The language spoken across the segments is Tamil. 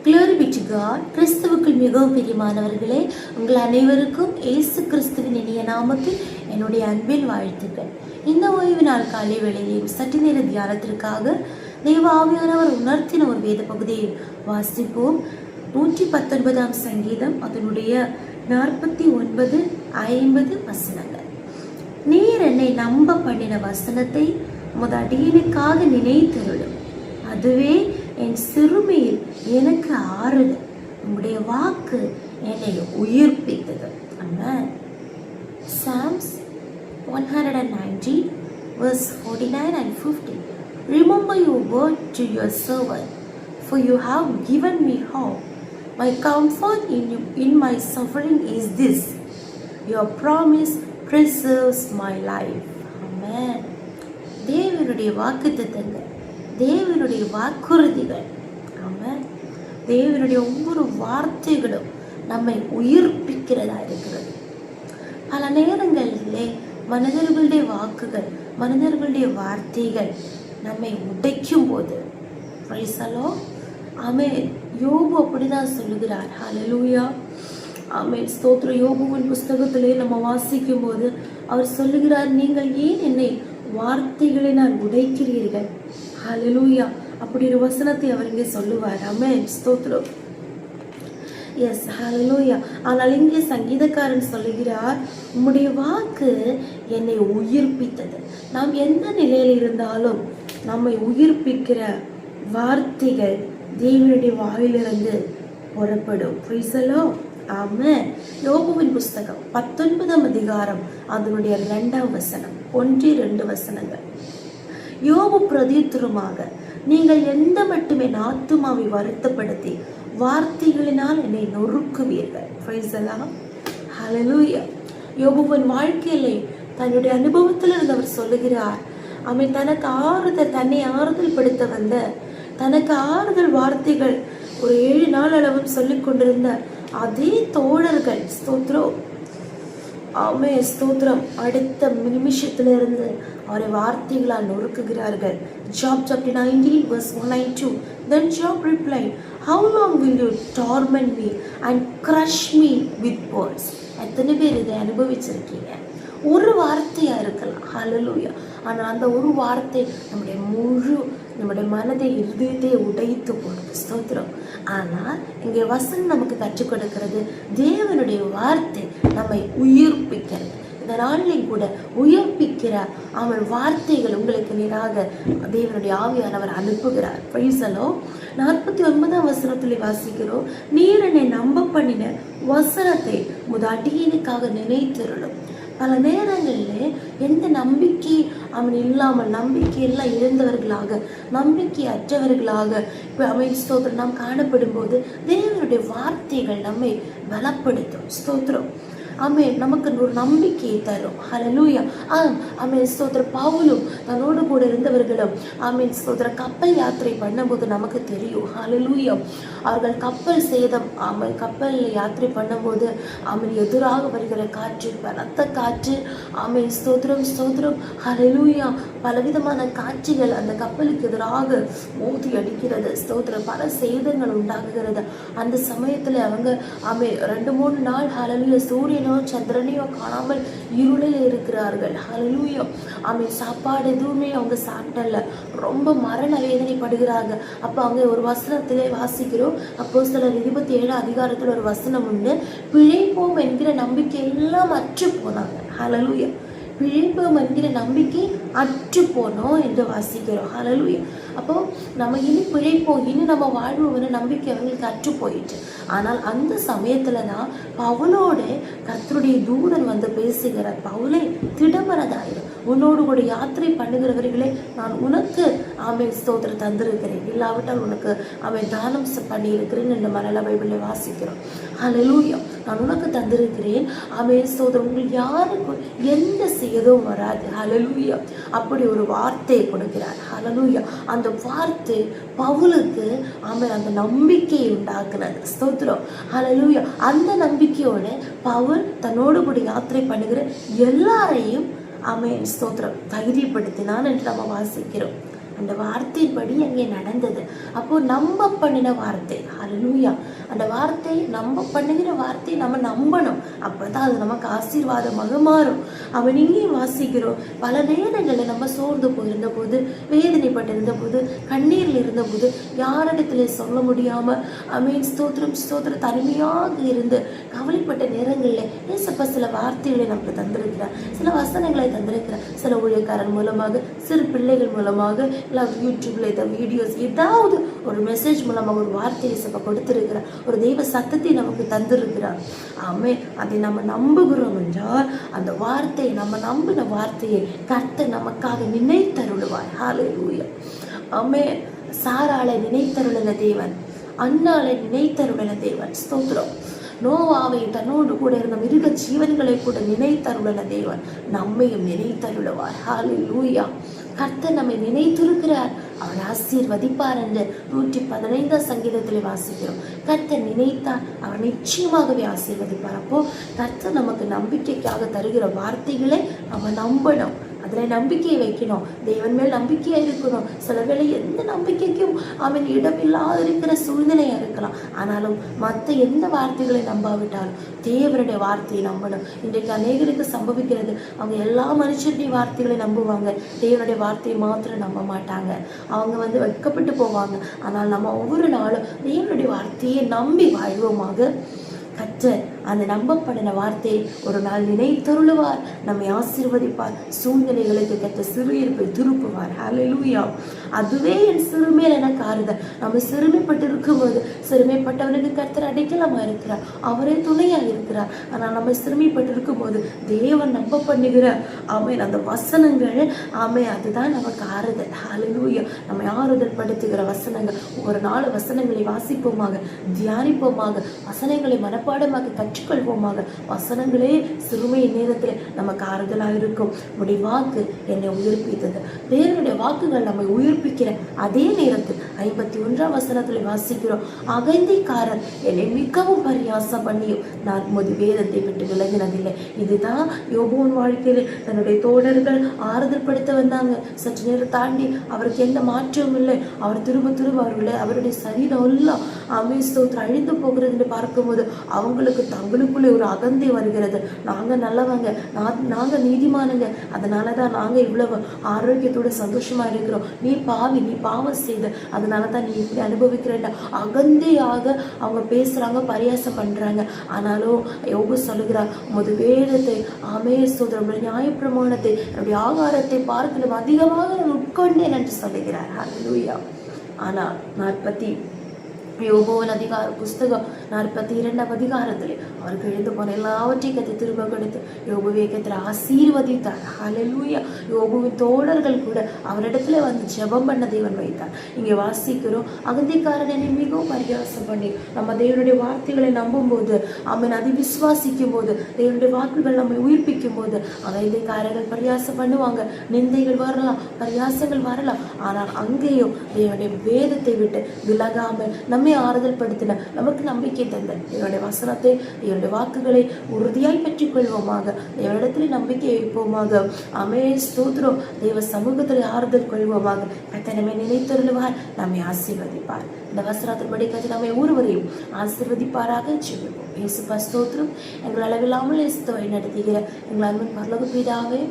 Glory be to God. கிறிஸ்துவுக்குள் மிகவும் பிரியமானவர்களே, உங்கள் அனைவருக்கும் இயேசு கிறிஸ்துவின் இனிய நாமத்தில் என்னுடைய அன்பின் வாழ்த்துக்கள். இந்த ஓய்வு நாள் காலை வேளையில் சற்று நேர தியானத்திற்காக தேவ ஆவியானவர் உணர்த்தின ஒரு வேத பகுதியை வாசிப்போம். 119 சங்கீதம், அதனுடைய 49, 50 வசனங்கள். நீர் என்னை நம்ப பண்ணின வசனத்தை உமது அடியனுக்காக நினைத்தருளும். அதுவே என் சிறுமையில் எனக்கு ஆறுதல். உங்களுடைய வாக்கு என்னை உயிர்ப்பித்தது. ஆமென். Psalms 190 verse 49 and 50. Remember your word to your servant, for you have given me hope. My comfort in my suffering is this: your promise preserves my life. Amen. தேவனுடைய வாக்குத்தத்தங்கள், தேவனுடைய வாக்குறுதிகள், ஆமென், தேவனுடைய ஒவ்வொரு வார்த்தைகளும் நம்மை உயிர்ப்பிக்கிறதா இருக்கிறது. பல நேரங்களிலே மனிதர்களுடைய வாக்குகள், மனிதர்களுடைய வார்த்தைகள் நம்மை உடைக்கும் போது, ஆமென், யோபு அப்படிதான் சொல்லுகிறார். ஹல்லேலூயா, ஆமென், ஸ்தோத்திரம். யோபுவின் புஸ்தகத்திலே நம்ம வாசிக்கும் போது அவர் சொல்லுகிறார், நீங்கள் ஏன் என்னை வார்த்தைகளை நான் உடைக்கிறீர்கள். ஹல்லேலூயா, அப்படி ஒரு வசனத்தை அவர் இங்கே சொல்லுவார். ஆமென், ஸ்தோத்திரம். எஸ், ஹல்லேலூயா. ஆனால் இங்கே சங்கீதக்காரன் சொல்லுகிறார், உம்முடைய வாக்கு என்னை உயிர்ப்பித்தது. நாம் எந்த நிலையில் இருந்தாலும் நம்மை உயிர்ப்பிக்கிற வார்த்தைகள் தேவனுடைய வாயிலிருந்து புறப்படும். Praise the lord. ஆமென். யோபுவின் புஸ்தகம் 19 அதிகாரம், அதனுடைய 2 வசனம், 1-2 வசனங்கள். யோபு பிரதியுத்தரமாக, நீங்கள் எந்த மட்டுமே என் ஆத்துமாவை வருத்தப்படுத்தி வார்த்தைகளினால் என்னை நொறுக்குவீர்கள். Price the Lord. ஹல்லேலூயா. யோபுவின் வாழ்க்கையிலே தன்னுடைய அனுபவத்தில் இருந்தவர் சொல்லுகிறார், அவன் தனக்கு ஆறுதல், தன்னை ஆறுதல் படுத்த வந்த, தனக்கு ஆறுதல் வார்த்தைகள் ஒரு 7 நாள் அளவும் சொல்லிக் கொண்டிருந்த அதே தோழர்கள், ஸ்தோத்திரம், ஆமே, ஸ்தோத்திரம், அடுத்த நிமிஷத்திலிருந்து அவரை வார்த்தைகளால் நொறுக்குகிறார்கள். Job chapter 19 verse 1 and 2. Then Job replied, how long will you torment me and crush me with words? எத்தனை பேர் இதை அனுபவிச்சிருக்கீங்க? ஒரு வார்த்தையா இருக்கலாம், ஹல்லேலூயா, ஆனால் அந்த ஒரு வார்த்தை நம்முடைய மனதை, இருதயத்தை உடைத்து போடுது. ஸ்தோத்திரம். ஆனால் இங்கே வசனம் நமக்கு கற்றுக் கொடுக்கிறது, தேவனுடைய வார்த்தை நம்மை உயிர்ப்பிக்கிறது. இந்த நாளில் கூட உயிர்ப்பிக்கிற அவன் வார்த்தைகள் உங்களுக்கு நேராக தேவனுடைய ஆவியானவர் அனுப்புகிறார். Price the Lord. 49 வசனத்திலே வாசிக்கிறோம், நீர் என்னை நம்ப பண்ணின வசனத்தை உமது அடியனுக்காக நினைத்தருளும். பல நேரங்களில் எந்த நம்பிக்கை அவன் இல்லாமல், நம்பிக்கையெல்லாம் இழந்தவர்களாக, நம்பிக்கை அற்றவர்களாக அவன் ஸ்தோத்திரம் நாம் காணப்படும் போது தேவனுடைய வார்த்தைகள் நம்மை பலப்படுத்தும். ஸ்தோத்திரம். ஆமென், நமக்கு ஒரு நம்பிக்கையை தரும். ஹல்லேலூயா. ஆமென், ஸ்தோத்திரம். பவுலும் தன்னோடு கூட இருந்தவர்களும், ஆமென், ஸ்தோத்திரம், கப்பல் யாத்திரை பண்ணும்போது நமக்கு தெரியும். ஹல்லேலூயா. அவர்கள் கப்பல் சேதம், ஆமென், கப்பல் யாத்திரை பண்ணும்போது, ஆமென், எதிராக வருகிற காற்று, பலத்த காற்று, ஆமென், ஸ்தோத்திரம், ஸ்தோத்திரம், ஹல்லேலூயா, பலவிதமான காட்சிகள் அந்த கப்பலுக்கு எதிராக மோதி அடிக்கிறது. ஸ்தோத்திரம், பல சேதங்கள் உண்டாகுகிறது. அந்த சமயத்தில் அவங்க, ஆமென், 2-3 நாள், ஹல்லேலூயா, சூரியனோ சந்திரனையோ காணாமல் இருளில் இருக்கிறார்கள். ஹல்லேலூயா. ஆமென், சாப்பாடு எதுவுமே அவங்க சாப்பிடல, ரொம்ப மரண வேதனைப்படுகிறாங்க. அப்போ அங்கே ஒரு வசனத்திலே வாசிக்கிறோம், அப்போஸ்தலர் 27 அதிகாரத்தில் ஒரு வசனம் உண்டு, பிழைப்போம் என்கிற நம்பிக்கை எல்லாம் அற்று போனாங்க. ஹல்லேலூயா. பிழைப்போம் என்கிற நம்பிக்கை அற்று போனோம் என்று வாசிக்கிறோம். ஹல்லேலூயா. அப்போ நம்ம இனி பிழைப்போம், இனி நம்ம வாழ்வோம்னு நம்பிக்கை அவங்களுக்கு அற்று போயிட்டு. ஆனால் அந்த சமயத்துல தான் பவுலோடு கர்த்தருடைய தூதன் வந்து பேசுகிறார், பவுலே, திடமனதாயிரும், உன்னோடு கூட யாத்திரை பண்ணுகிறவர்களே நான் உனக்கு, ஆமென், ஸ்தோத்திரம், தந்திருக்கிறேன், இல்லாவிட்டால் உனக்கு அவன் தானம் பண்ணியிருக்கிறேன் என்று மலையாள பைபிளில் வாசிக்கிறோம். ஹல்லேலூயா. நான் உனக்கு தந்திருக்கிறேன், ஆமென், ஸ்தோத்திரம், உங்களுக்கு யாருக்கும் எந்த சேதமும் வராது. ஹல்லேலூயா. அப்படி ஒரு வார்த்தையை கொடுக்கிறார். ஹல்லேலூயா. அந்த வார்த்தை பவுலுக்கு, ஆமென், அந்த நம்பிக்கையை உண்டாக்குனது. ஸ்தோத்திரம். ஹல்லேலூயா. அந்த நம்பிக்கையோட பவுல் தன்னோடு கூட யாத்திரை பண்ணுகிற எல்லாரையும், ஆமென், ஸ்தோத்திரம், தைரியப்படுத்தினான் என்று நம்ம வாசிக்கிறோம். அந்த வார்த்தையின்படி அங்கே நடந்தது. அப்போ நம்ப பண்ணின வார்த்தை, ஹல்லேலூயா. அந்த வார்த்தை நம்ப பண்ணுகிற வார்த்தை நம்ம நம்பணும். அப்பதான் அது நமக்கு ஆசீர்வாதமாக மாறும். அவன் இங்கேயும் வாசிக்கிறோம், பல நேரங்களில் நம்ம சோர்ந்து போயிருந்த போது, வேதனைப்பட்டிருந்த போது, கண்ணீரில் இருந்த போது, யாரிடத்துல சொல்ல முடியாம ஸ்தோத்திரம் ஸ்தோத்திரம் தனிமையாக இருந்து கவலைப்பட்ட நேரங்களில் ஏசப்பா சில வார்த்தைகளை நமக்கு தந்திருக்கிறார், சில வசனங்களை தந்திருக்கிறார். சில ஊழியக்காரன் மூலமாக, சிறு பிள்ளைகள் மூலமாக, இல்லை யூடியூப்ல இந்த வீடியோஸ், ஏதாவது ஒரு மெசேஜ் மூலமாக ஒரு வார்த்தையை ஏசப்பா கொடுத்திருக்கிறார், ஒரு தெய்வ சத்தத்தை நமக்கு தந்திருக்கிறார். அதை நம்ம நம்புகிறோம் என்றால் அந்த வார்த்தை, நம்ம நம்பின வார்த்தையை கர்த்தர் நமக்காக நினைத்தருளுவார். ஹல்லேலூயா. ஆமென். சாராளை நினைத்தருளின தேவன், அன்னாளை நினைத்தருளின தேவன். ஸ்தோத்திரம். நோவாவை தன்னோடு கூட இருந்த மிருக ஜீவன்களை கூட நினைத்தருளின தேவன் நம்மையும் நினைத்தருளுவார். ஹல்லேலூயா. கர்த்தர் நம்மை நினைத்திருக்கிறார், அவர் ஆசீர்வதிப்பார் என்று 115 சங்கீதத்தில் வாசிக்கிறோம். கர்த்தர் நினைத்தார், அவர் நிச்சயமாகவே ஆசீர்வதிப்பார். அப்போ கர்த்தர் நமக்கு நம்பிக்கைக்காக தருகிற வார்த்தைகளை நம்ம நம்பணும், அதில் நம்பிக்கையை வைக்கணும், தேவன் மேல் நம்பிக்கையா இருக்கணும். சில வேளை எந்த நம்பிக்கைக்கும் அவன் இடமில்லாத இருக்கிற சூழ்நிலையா இருக்கலாம். ஆனாலும் மற்ற எந்த வார்த்தைகளை நம்பாவிட்டாலும் தேவனுடைய வார்த்தையை நம்பணும். இன்றைக்கு அநேகருக்கு சம்பவிக்கிறது, அவங்க எல்லா மனுஷருடைய வார்த்தைகளை நம்புவாங்க, தேவனுடைய வார்த்தையை மாத்திரம் நம்ப மாட்டாங்க. அவங்க வெட்கப்பட்டு போவாங்க. ஆனால் நம்ம ஒவ்வொரு நாளும் தேவனுடைய வார்த்தையை நம்பி வாழ்வோமாக. கர்த்தர் அந்த நம்பப்படின வார்த்தையை ஒரு நாள் நினைத்தருளுவார், நம்மை ஆசீர்வதிப்பார், சூழ்நிலைகளுக்கு கர்த்தர் சிறுயிருப்பை திருப்புவார். ஹல்லேலூயா. அதுவே என் சிறுமையில் எனக்கு ஆறுதல். நம்ம சிறுமைப்பட்டு இருக்கும்போது, சிறுமைப்பட்டவனுக்கு கர்த்தர் அடைக்கலமா இருக்கிறார், அவரே துணையா இருக்கிறார். ஆனால் நம்ம சிறுமைப்பட்டு இருக்கும்போது தேவன் நம்ப பண்ணுகிற அந்த வசனங்கள் அதுதான் நமக்கு ஆறுதல். ஹல்லேலூயா. நம்மை ஆறுதல் படுத்துகிற வசனங்கள், ஒரு நாள் வசனங்களை வாசிப்போமாக, தியானிப்போமாக, வசனங்களை மனப்பாடமாக கற்றுக்கொள்வோமாக. வசனங்களே சிறுமை நேரத்தில் நமக்கு ஆறுதலாக இருக்கும். உடைய வாக்கு என்னை உயிர்ப்பித்தது. தேவனுடைய வாக்குகள் நம்மை உயிர்ப்பிக்கிற அதே நேரத்தில் 51 வசனத்தில் வாசிக்கிறோம், அகந்தைக்காரர் என்னை மிகவும் பரியாசம் பண்ணியும் நான் உமது வேதத்தை விட்டு விலகினதில்லை. இதுதான் யோபுவின் வாழ்க்கையில் தன்னுடைய தோழர்கள் ஆறுதல் படுத்த வந்தாங்க. சற்று நேரம் தாண்டி அவருக்கு எந்த மாற்றமும் இல்லை. அவர் திரும்ப அவருடைய சரீரம் எல்லாம் ஸ்தோத்திரம் அழிந்து போகிறது என்று பார்க்கும்போது அவங்களுக்கு தங்களுக்குள்ளே ஒரு அகந்தை வருகிறது. நாங்க நல்லவங்க, நாங்க நீதிமானங்க, அதனாலதான் நாங்க இவ்வளவு ஆரோக்கியத்தோட சந்தோஷமா இருக்கிறோம். நீ பாவி, நீ பாவம் செய்த, அதனாலதான் நீ இப்படி அனுபவிக்கிறேன். அகந்தையாக அவங்க பேசுறாங்க, பரியாசம் பண்றாங்க. ஆனாலும் யோபு சொல்லுகிறார், உமது வேதத்தை ஸ்தோத்திரம் நியாயப்பிரமாணத்தை என்னுடைய ஆகாரத்தை பார்க்கலும் அதிகமாக நான் உட்கொண்டேன் என்று சொல்லுகிறார். ஹல்லேலூயா. ஆனால் யோபுவின் புஸ்தகம் 42 அதிகாரத்தில் அவருக்கு எழுந்து போன எல்லாவற்றையும் கத்தை திரும்ப கொடுத்து யோபுவை கத்திர ஆசீர்வதித்தார். ஹல்லேலூயா. யோபுவின் தோழர்கள் கூட அவரிடத்துல ஜெபம் பண்ண தேவன் வைத்தார். இங்கே வாசிக்கிறோம், அகந்தைக்காரன் என்னை மிகவும் பரியாசம் பண்ணி. நம்ம தேவனுடைய வார்த்தைகளை நம்பும் போது, அதை விசுவாசிக்கும் போது, தேவனுடைய வாக்குகள் நம்மை உயிர்ப்பிக்கும் போது, அகந்தைக்காரர்கள் பரியாசம் பண்ணுவாங்க, நிந்தைகள் வரலாம், பரியாசங்கள் வரலாம். ஆனால் அங்கேயும் தேவனுடைய வேதத்தை விட்டு விலகாமல் நம்மை ஆறுதல் படுத்தின, நமக்கு நம்பிக்கை தந்த தேவனுடைய வசனத்தை, தேவனுடைய வாக்குகளை உறுதியாய் பெற்றுக் கொள்வோமாக. தேவனிடத்திலே நம்பிக்கை வைப்போமாக. ஸ்தோத்திரம். தேவ சமூகத்தில் ஆறுதல் கொள்வோமாக. கர்த்தர் நம்மை நினைத்தருளுவார், நம்மை ஆசீர்வதிப்பார். இந்த வசனத்தின்படி கர்த்தர் நம்மை ஒருவரையும் ஆசீர்வதிப்பாராக. ஜெபிப்போம். இயேசுப்பா ஸ்தோத்திரம். எங்கள் அளவில்லாமல் இயேசுவை நடத்துகிற எங்கள் அன்பின் பரலோக பிதாவே,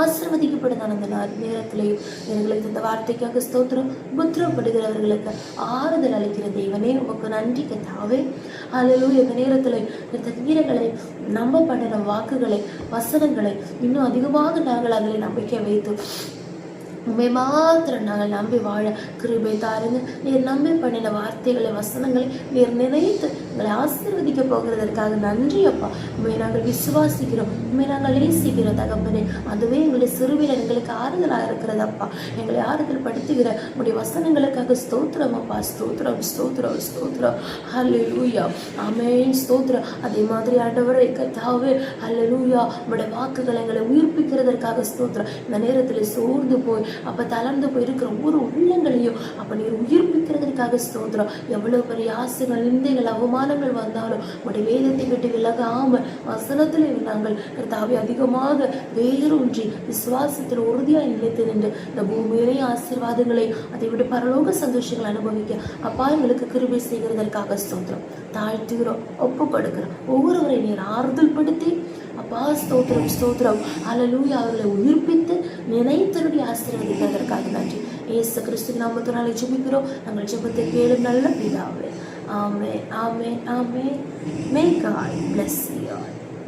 ஆசீர்வதிக்கப்படுதான அந்த நேரத்திலேயும் எங்களுக்கு இந்த வார்த்தைக்காக ஸ்தோத்திரம். புத்திரப்படுகிறவர்களுக்கு ஆறுதல் அளிக்கிற தேவனே, உமக்கு நன்றி கர்த்தாவே. ஹல்லேலூயா. இந்த நேரத்தில் இந்த வீரர்களை நம்ப பண்ணின வாக்குகளை, வசனங்களை இன்னும் அதிகமாக நாங்கள் அதில் நம்பிக்கை வைத்து உண்மை மாத்திரம் நாங்கள் நம்பி வாழ கிருபை தாருங்க. நீர் நம்பி பண்ணின வார்த்தைகளை, வசனங்களை நீர் நினைத்து எங்களை ஆசீர்வதிக்க போகிறதற்காக நன்றி அப்பா. உண்மை நாங்கள் விசுவாசிக்கிறோம், உண்மை நாங்கள் நேசிக்கிறோம் தகப்பனே. அதுவே எங்களுடைய சிறுவில எங்களுக்கு ஆறுதலாக இருக்கிறது அப்பா. எங்களை ஆறுதல் படுத்துகிற உடைய வசனங்களுக்காக ஸ்தோத்திரம் அப்பா. ஸ்தோத்திரம் ஸ்தோத்திரம் ஸ்தோத்திரம். ஹல்லேலூயா. ஆமென். ஸ்தோத்திரம். அதே மாதிரி ஆண்டவரே கர்த்தாவே, ஹல்லேலூயா, உடைய வாக்குகள் எங்களை உயிர்ப்பிக்கிறதற்காக ஸ்தோத்திரம். இந்த நேரத்தில் சோர்ந்து போய் அப்போ தளர்ந்து போயிருக்கிற ஒவ்வொரு உள்ளங்களையும் அப்போ நீர் உயிர்ப்பிக்கிறதுக்காக ஸ்தோத்திரம். எவ்வளவு பெரிய ஆசைகள், நிந்தைகள், அவமானங்கள் வந்தாலும் உடைய வேதத்தை விட்டு விலகாமல் வசனத்தில் நாங்கள் கர்த்தாவே அதிகமாக வேரூன்றி விசுவாசத்தில் உறுதியாக நிலைத்து நின்று இந்த பூமியிலே ஆசீர்வாதங்களை, அதை விட பரலோக சந்தோஷங்களை அனுபவிக்க அப்பா எங்களுக்கு கிருபை செய்கிறதற்காக ஸ்தோத்திரம். தாழ்த்துகிறோம், ஒப்பு கொடுக்கிறோம். ஒவ்வொருவரை நீர் ஆறுதல் படுத்தி அப்பா ஸ்தோத்திரம் ஸ்தோத்திரம். அல்லேலூயா. அவர்களை உயிர்ப்பித்து நினைத்தருடி ஆசீர்வதிக்கிறதற்காக நன்றி. இயேசு கிறிஸ்து நாமத்தினாலே ஜெபிக்கிறோம். நாங்கள் ஜெபத்தை கேளும் நல்ல பிதாவே. ஆமென், ஆமென், ஆமென். May God bless you all.